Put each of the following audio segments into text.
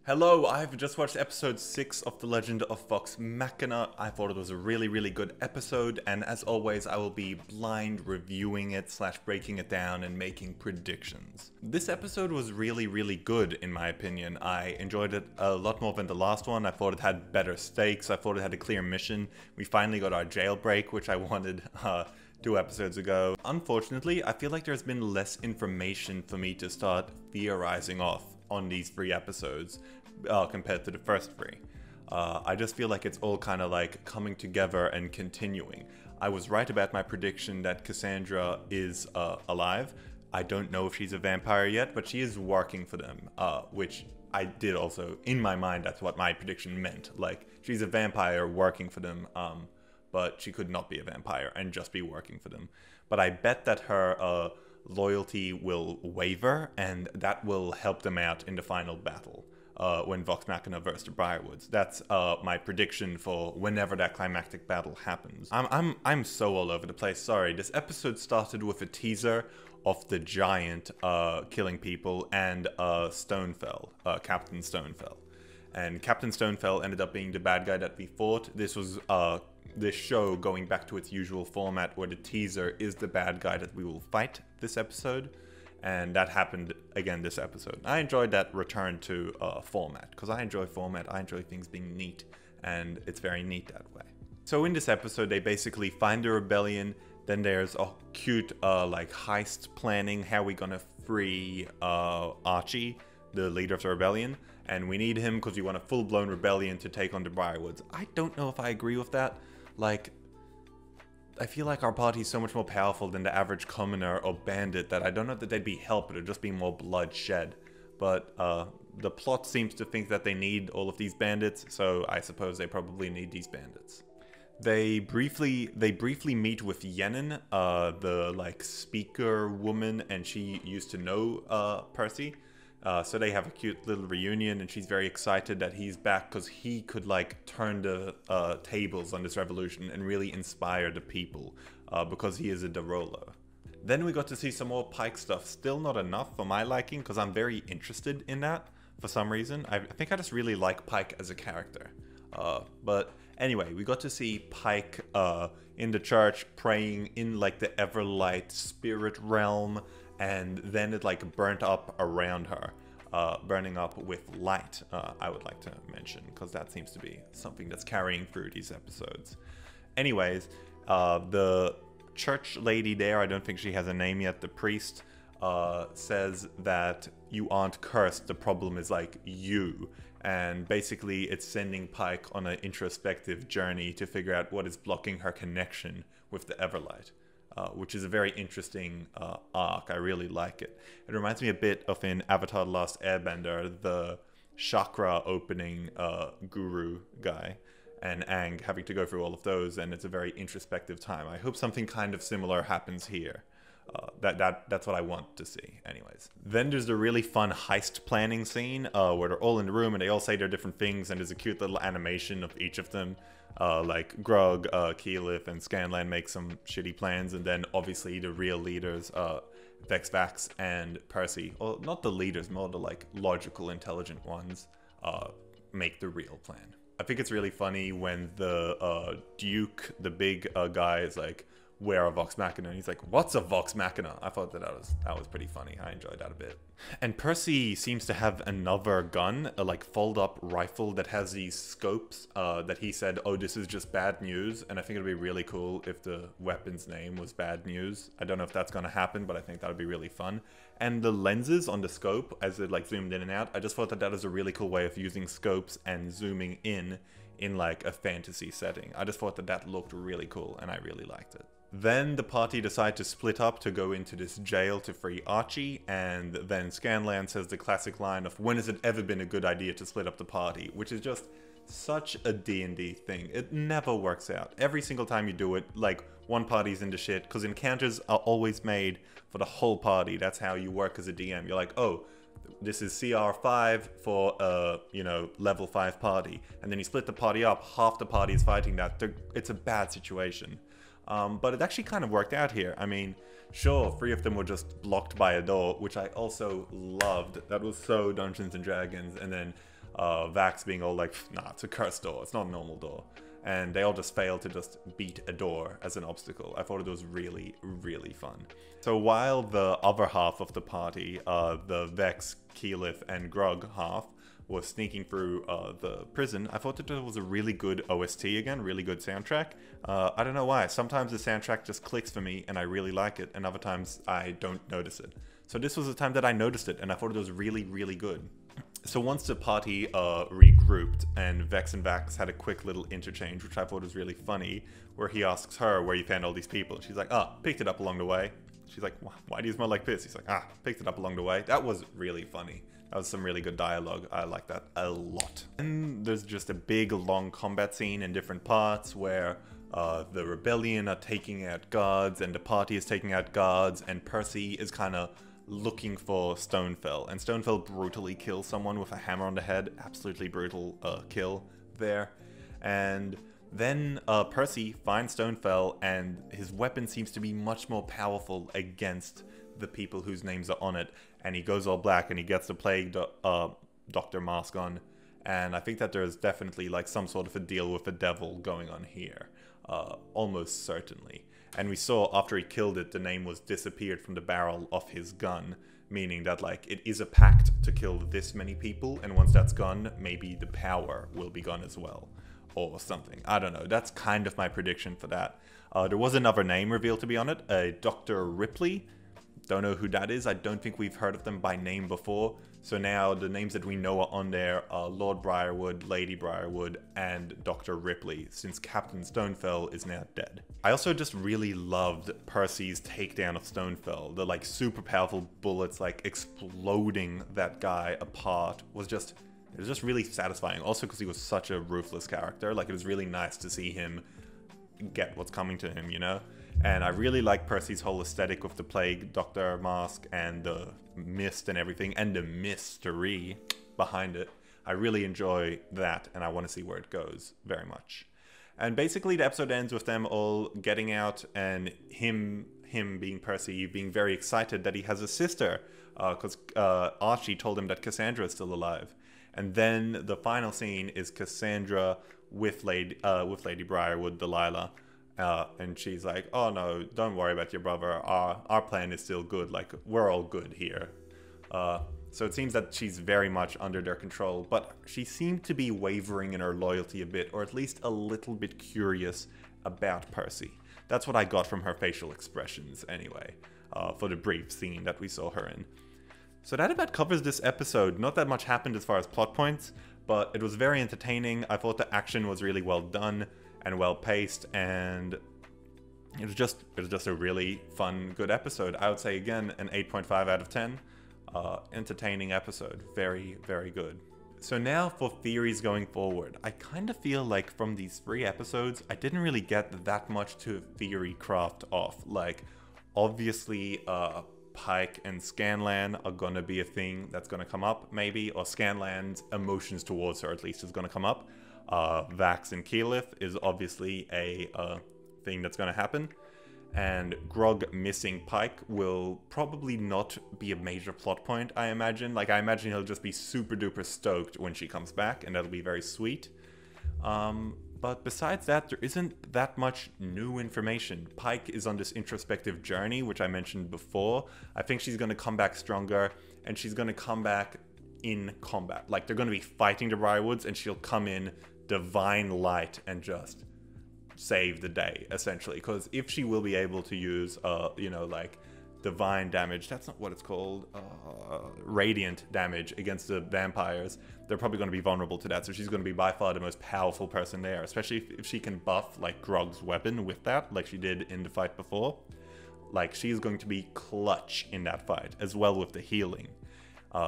Hello, I've just watched episode 6 of The Legend of Vox Machina. I thought it was a really good episode, and as always, I will be blind reviewing it / breaking it down and making predictions. This episode was really good in my opinion. I enjoyed it a lot more than the last one. I thought it had better stakes. I thought it had a clear mission. We finally got our jailbreak, which I wanted 2 episodes ago. Unfortunately, I feel like there's been less information for me to start theorizing off on these 3 episodes compared to the first 3. I just feel like it's all kind of like coming together and continuing. I was right about my prediction that Cassandra is alive. I don't know if she's a vampire yet, but she is working for them, which I did also, in my mind, that's what my prediction meant. Like, she's a vampire working for them, but she could not be a vampire and just be working for them. But I bet that her loyalty will waver, and that will help them out in the final battle when Vox Machina versus the Briarwoods. That's my prediction for whenever that climactic battle happens. I'm so all over the place. Sorry. This episode started with a teaser of the giant killing people and Stonefell, Captain Stonefell. And Captain Stonefell ended up being the bad guy that we fought. This was this show going back to its usual format where the teaser is the bad guy that we will fight this episode, and that happened again this episode. I enjoyed that return to format, because I enjoy format, I enjoy things being neat, and it's very neat that way. So in this episode they basically find the rebellion, then there's a cute like heist planning, how we gonna free Archie, the leader of the rebellion, and we need him because we want a full-blown rebellion to take on the Briarwoods. I don't know if I agree with that. Like, I feel like our party is so much more powerful than the average commoner or bandit that I don't know that they'd be helped, it'd just be more bloodshed. But the plot seems to think that they need all of these bandits, so I suppose they probably need these bandits. They briefly meet with Yenin, the like speaker woman, and she used to know Percy. So they have a cute little reunion, and she's very excited that he's back because he could like turn the tables on this revolution and really inspire the people because he is a Derolo. Then we got to see some more Pike stuff. Still not enough for my liking because I'm very interested in that for some reason. I think I just really like Pike as a character. But anyway, we got to see Pike in the church praying in like the Everlight spirit realm, and then it like burnt up around her, burning up with light, I would like to mention, because that seems to be something that's carrying through these episodes. Anyways, the church lady there, I don't think she has a name yet, the priest, says that you aren't cursed, the problem is like you. And basically it's sending Pike on an introspective journey to figure out what is blocking her connection with the Everlight. Which is a very interesting arc. I really like it. It reminds me a bit of in Avatar: The Last Airbender, the chakra opening guru guy, and Aang having to go through all of those, and it's a very introspective time. I hope something kind of similar happens here. That's what I want to see, anyways. Then there's the really fun heist planning scene where they're all in the room and they all say their different things, and there's a cute little animation of each of them. Like Grog, Keyleth, and Scanlan make some shitty plans, and then obviously the real leaders, Vexvax and Percy, or not the leaders, more the like logical, intelligent ones, make the real plan. I think it's really funny when the Duke, the big guy, is like, "Where are Vox Machina?" And he's like, "What's a Vox Machina?" I thought that was pretty funny. I enjoyed that a bit. And Percy seems to have another gun, a like fold-up rifle that has these scopes that he said, "Oh, this is just bad news." And I think it'd be really cool if the weapon's name was Bad News. I don't know if that's gonna happen, but I think that would be really fun. And the lenses on the scope, as it like zoomed in and out, I just thought that is a really cool way of using scopes and zooming in like a fantasy setting. I just thought that looked really cool, and I really liked it. Then the party decide to split up to go into this jail to free Archie, and then Scanlan says the classic line of, "When has it ever been a good idea to split up the party?" Which is just such a D&D thing. It never works out. Every single time you do it, like, one party's into shit, because encounters are always made for the whole party. That's how you work as a DM. You're like, oh, this is CR5 for you know, level 5 party, and then you split the party up, half the party is fighting that. It's a bad situation. But it actually kind of worked out here. I mean, Sure, 3 of them were just blocked by a door, which I also loved. That was so Dungeons and Dragons. And then Vax being all like, nah, it's a cursed door, it's not a normal door. And they all just failed to just beat a door as an obstacle. I thought it was really, really fun. So while the other half of the party, the Vex, Keyleth, and Grug half, was sneaking through the prison, I thought that it was a really good OST again, really good soundtrack. I don't know why. Sometimes the soundtrack just clicks for me and I really like it, and other times I don't notice it. So this was the time that I noticed it, and I thought it was really, really good. So once the party regrouped and Vex and Vax had a quick little interchange, which I thought was really funny, where he asks her where you found all these people. She's like, picked it up along the way. She's like, why do you smell like piss? He's like, picked it up along the way. That was really funny. That was some really good dialogue. I like that a lot. And there's just a big long combat scene in different parts where the rebellion are taking out guards and the party is taking out guards, and Percy is kind of looking for Stonefell, and Stonefell brutally kills someone with a hammer on the head. Absolutely brutal kill there. And then Percy finds Stonefell, and his weapon seems to be much more powerful against the people whose names are on it, and he goes all black and he gets the plague doctor mask on, and I think that there's definitely like some sort of a deal with the devil going on here, almost certainly. And we saw after he killed it, the name was disappeared from the barrel of his gun, meaning that like it is a pact to kill this many people, and once that's gone, maybe the power will be gone as well, or something. I don't know. That's kind of my prediction for that. There was another name revealed to be on it, Dr. Ripley. Don't know who that is. I don't think we've heard of them by name before. So now the names that we know are on there are Lord Briarwood, Lady Briarwood, and Dr. Ripley, since Captain Stonefell is now dead. I also just really loved Percy's takedown of Stonefell. The like super powerful bullets like exploding that guy apart was just, it was just really satisfying. Also because he was such a ruthless character. Like it was really nice to see him get what's coming to him, you know? And I really like Percy's whole aesthetic with the Plague Doctor mask and the mist and everything, and the mystery behind it. I really enjoy that, and I want to see where it goes very much. And basically the episode ends with them all getting out, and him being Percy, being very excited that he has a sister, because Archie told him that Cassandra is still alive. And then the final scene is Cassandra with Lady Briarwood, Delilah. And she's like, oh no, don't worry about your brother, our plan is still good, like we're all good here. So it seems that she's very much under their control, but she seemed to be wavering in her loyalty a bit, or at least a little bit curious about Percy. That's what I got from her facial expressions anyway, for the brief scene that we saw her in. So that about covers this episode. Not that much happened as far as plot points, but it was very entertaining. I thought the action was really well done and well paced, and it was just a really fun, good episode. I would say again an 8.5 out of 10. Entertaining episode, very, very good. So now for theories going forward. I kind of feel like from these 3 episodes, I didn't really get that much to theory craft off. Like, obviously, Pike and Scanlan are gonna be a thing that's gonna come up, maybe, or Scanlan's emotions towards her at least is gonna come up. Vax and Keyleth is obviously a thing that's gonna happen. And Grug missing Pike will probably not be a major plot point, I imagine. Like, I imagine he'll just be super duper stoked when she comes back, and that'll be very sweet. But besides that, there isn't that much new information. Pike is on this introspective journey, which I mentioned before. I think she's gonna come back stronger, and she's gonna come back in combat. Like, they're gonna be fighting the Briarwoods, and she'll come in divine light and just save the day, essentially. Because if she will be able to use, you know, like divine damage, that's not what it's called, radiant damage against the vampires, they're probably going to be vulnerable to that. So she's going to be by far the most powerful person there, especially if she can buff like Grog's weapon with that, like she did in the fight before. Like, she's going to be clutch in that fight, as well with the healing.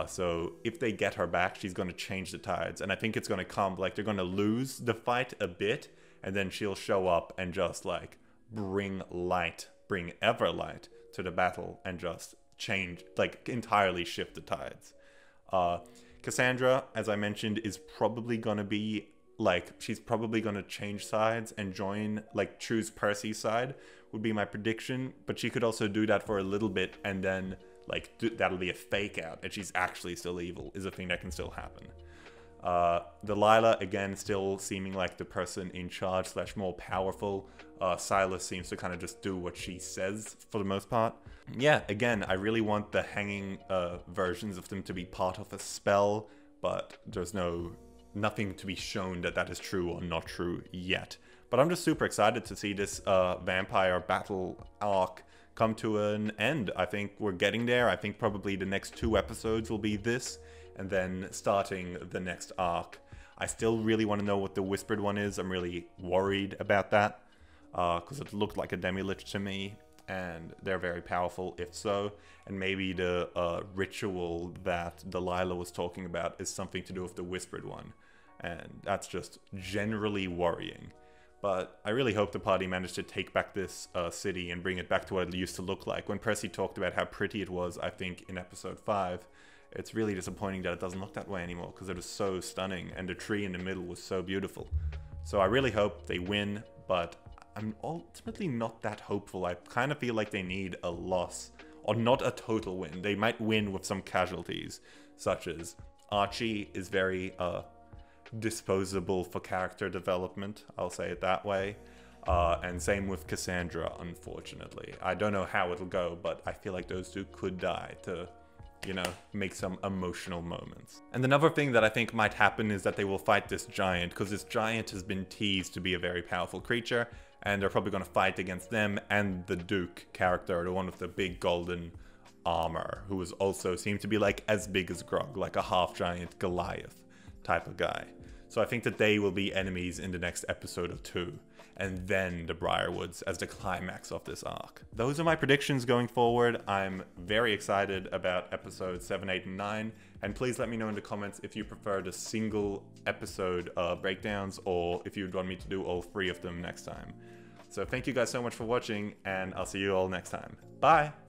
So if they get her back, she's going to change the tides. And I think it's going to come, like, they're going to lose the fight a bit, and then she'll show up and just, like, bring light, bring ever light to the battle and just change, like, entirely shift the tides. Cassandra, as I mentioned, is probably going to be like, she's probably going to change sides and join, like, choose Percy's side, would be my prediction. But she could also do that for a little bit, and then, like, that'll be a fake out, and she's actually still evil, is a thing that can still happen. Delilah, again, still seeming like the person in charge / more powerful. Silas seems to kind of just do what she says for the most part. Yeah, again, I really want the hanging versions of them to be part of a spell, but there's nothing to be shown that that is true or not true yet. But I'm just super excited to see this vampire battle arc come to an end. I think we're getting there. I think probably the next 2 episodes will be this, and then starting the next arc. I still really want to know what the Whispered one is. I'm really worried about that, because it looked like a demi-lich to me, and they're very powerful if so. And maybe the ritual that Delilah was talking about is something to do with the Whispered one, and that's just generally worrying. But I really hope the party managed to take back this city and bring it back to what it used to look like. When Percy talked about how pretty it was, I think, in episode 5, it's really disappointing that it doesn't look that way anymore, because it was so stunning, and the tree in the middle was so beautiful. So I really hope they win, but I'm ultimately not that hopeful. I kind of feel like they need a loss, or not a total win. They might win with some casualties, such as Archie is very disposable for character development, I'll say it that way. And same with Cassandra, unfortunately. I don't know how it'll go, but I feel like those two could die to, you know, make some emotional moments. And another thing that I think might happen is that they will fight this giant, because this giant has been teased to be a very powerful creature, and they're probably going to fight against them and the Duke character, the one with the big golden armor, who is also seemed to be like as big as Grog, like a half-giant Goliath type of guy. So I think that they will be enemies in the next episode or 2, and then the Briarwoods as the climax of this arc. Those are my predictions going forward. I'm very excited about episodes 7, 8, and 9, and please let me know in the comments if you prefer the single episode breakdowns, or if you'd want me to do all 3 of them next time. So thank you guys so much for watching, and I'll see you all next time. Bye!